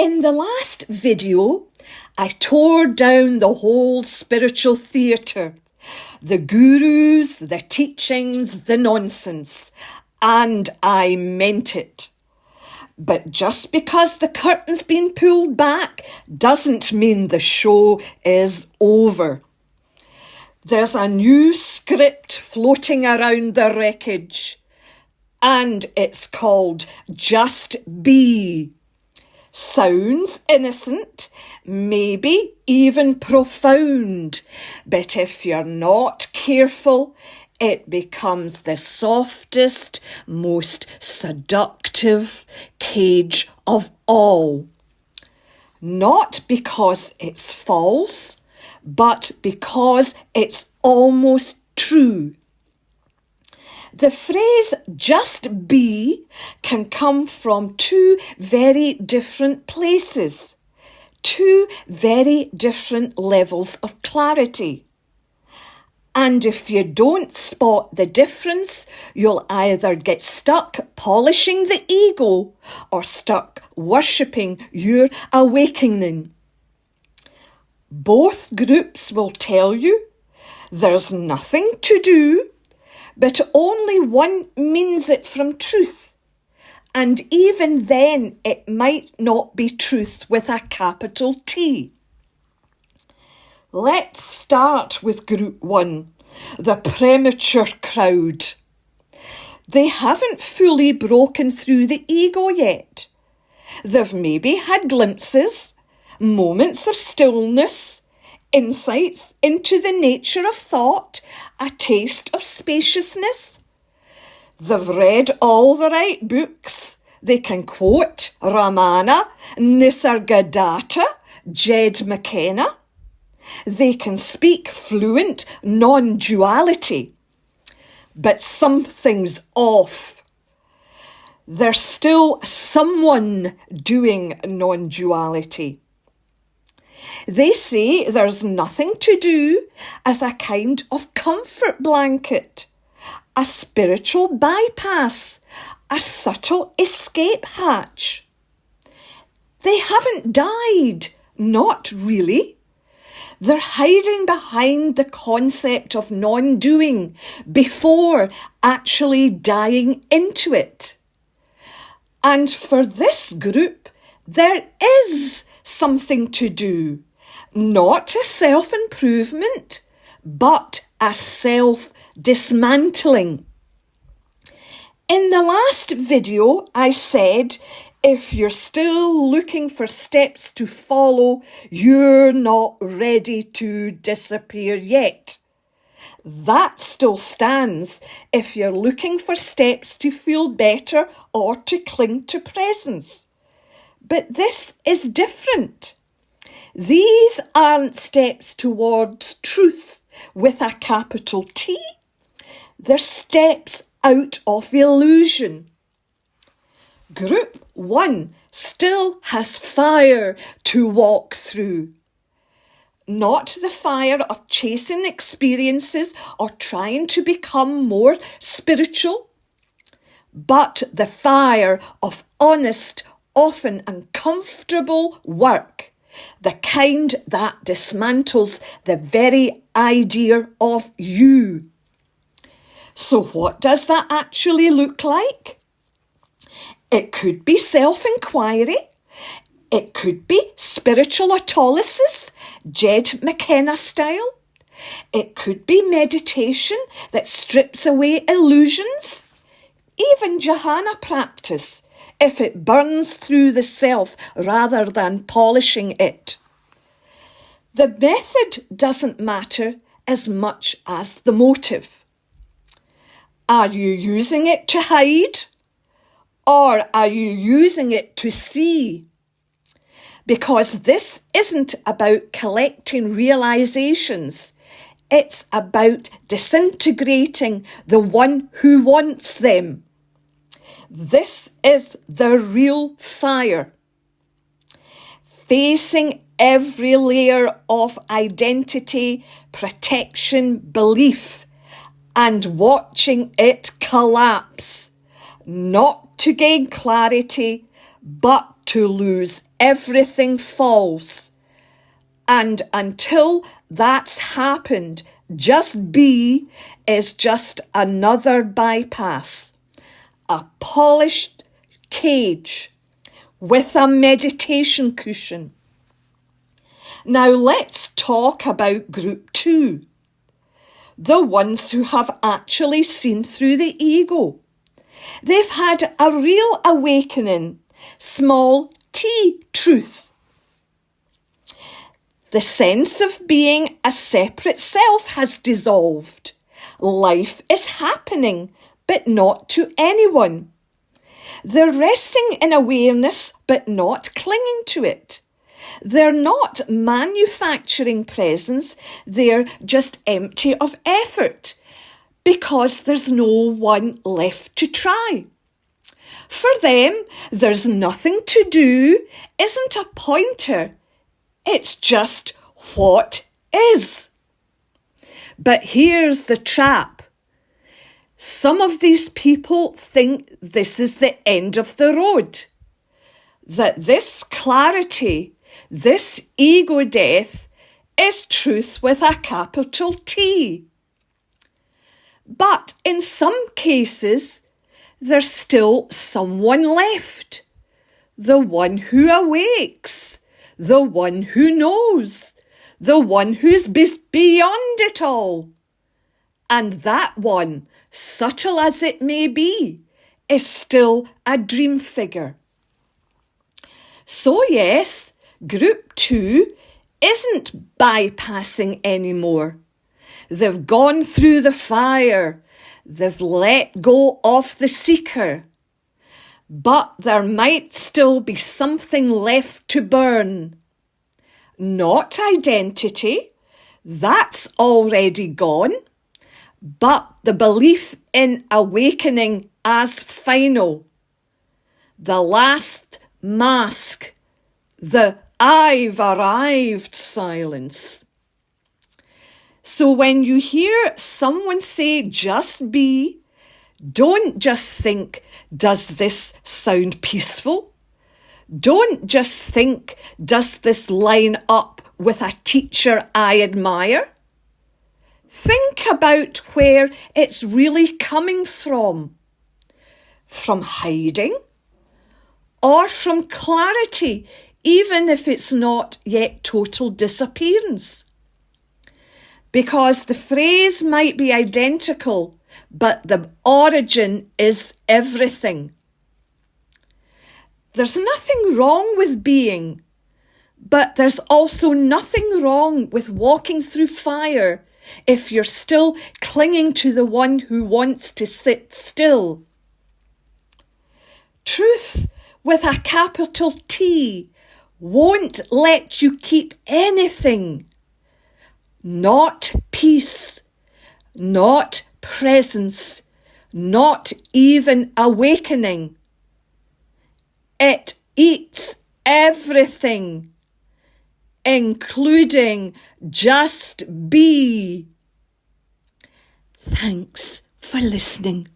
In the last video, I tore down the whole spiritual theatre, the gurus, the teachings, the nonsense, and I meant it. But just because the curtain's been pulled back doesn't mean the show is over. There's a new script floating around the wreckage, and it's called JustBe. Sounds innocent, maybe even profound, but if you're not careful, it becomes the softest, most seductive cage of all. Not because it's false, but because it's almost true. The phrase just be can come from two very different places, two very different levels of clarity. And if you don't spot the difference, you'll either get stuck polishing the ego or stuck worshipping your awakening. Both groups will tell you there's nothing to do, but only one means it from truth. And even then, it might not be truth with a capital T. Let's start with Group 1, the premature crowd. They haven't fully broken through the ego yet. They've maybe had glimpses, moments of stillness, insights into the nature of thought, a taste of spaciousness. They've read all the right books. They can quote Ramana, Nisargadatta, Jed McKenna. They can speak fluent non-duality. But something's off. There's still someone doing non-duality. They say there's nothing to do as a kind of comfort blanket, a spiritual bypass, a subtle escape hatch. They haven't died, not really. They're hiding behind the concept of non-doing before actually dying into it. And for this group, there is something to do, not a self-improvement, but a self-dismantling. In the last video, I said, if you're still looking for steps to follow, you're not ready to disappear yet. That still stands if you're looking for steps to feel better or to cling to presence. But this is different. These aren't steps towards truth with a capital T. They're steps out of illusion. Group 1 still has fire to walk through. Not the fire of chasing experiences or trying to become more spiritual, but the fire of honest, often uncomfortable work, the kind that dismantles the very idea of you. So what does that actually look like? It could be self-inquiry. It could be spiritual autolysis, Jed McKenna style. It could be meditation that strips away illusions. Even jhana practice, if it burns through the self rather than polishing it. The method doesn't matter as much as the motive. Are you using it to hide? Or are you using it to see? Because this isn't about collecting realizations. It's about disintegrating the one who wants them. This is the real fire. Facing every layer of identity, protection, belief, and watching it collapse. Not to gain clarity, but to lose everything false. And until that's happened, JustBe is just another bypass, a polished cage with a meditation cushion. Now let's talk about group 2, the ones who have actually seen through the ego. They've had a real awakening, small t truth. The sense of being a separate self has dissolved. Life is happening, but not to anyone. They're resting in awareness, but not clinging to it. They're not manufacturing presence, they're just empty of effort, because there's no one left to try. For them, there's nothing to do isn't a pointer. It's just what is. But here's the trap. Some of these people think this is the end of the road, that this clarity, this ego death, is truth with a capital T. But in some cases, there's still someone left, the one who awakes, the one who knows, the one who's beyond it all. And that one, subtle as it may be, is still a dream figure. So yes, group 2 isn't bypassing anymore. They've gone through the fire. They've let go of the seeker. But there might still be something left to burn. Not identity, that's already gone, but the belief in awakening as final. The last mask, the I've arrived silence. So when you hear someone say JustBe, don't just think, does this sound peaceful? Don't just think, does this line up with a teacher I admire? Think about where it's really coming from. From hiding or from clarity, even if it's not yet total disappearance. Because the phrase might be identical, but the origin is everything. There's nothing wrong with being, but there's also nothing wrong with walking through fire if you're still clinging to the one who wants to sit still. Truth with a capital T won't let you keep anything. Not peace, not presence, not even awakening. It eats everything, including JustBe. Thanks for listening.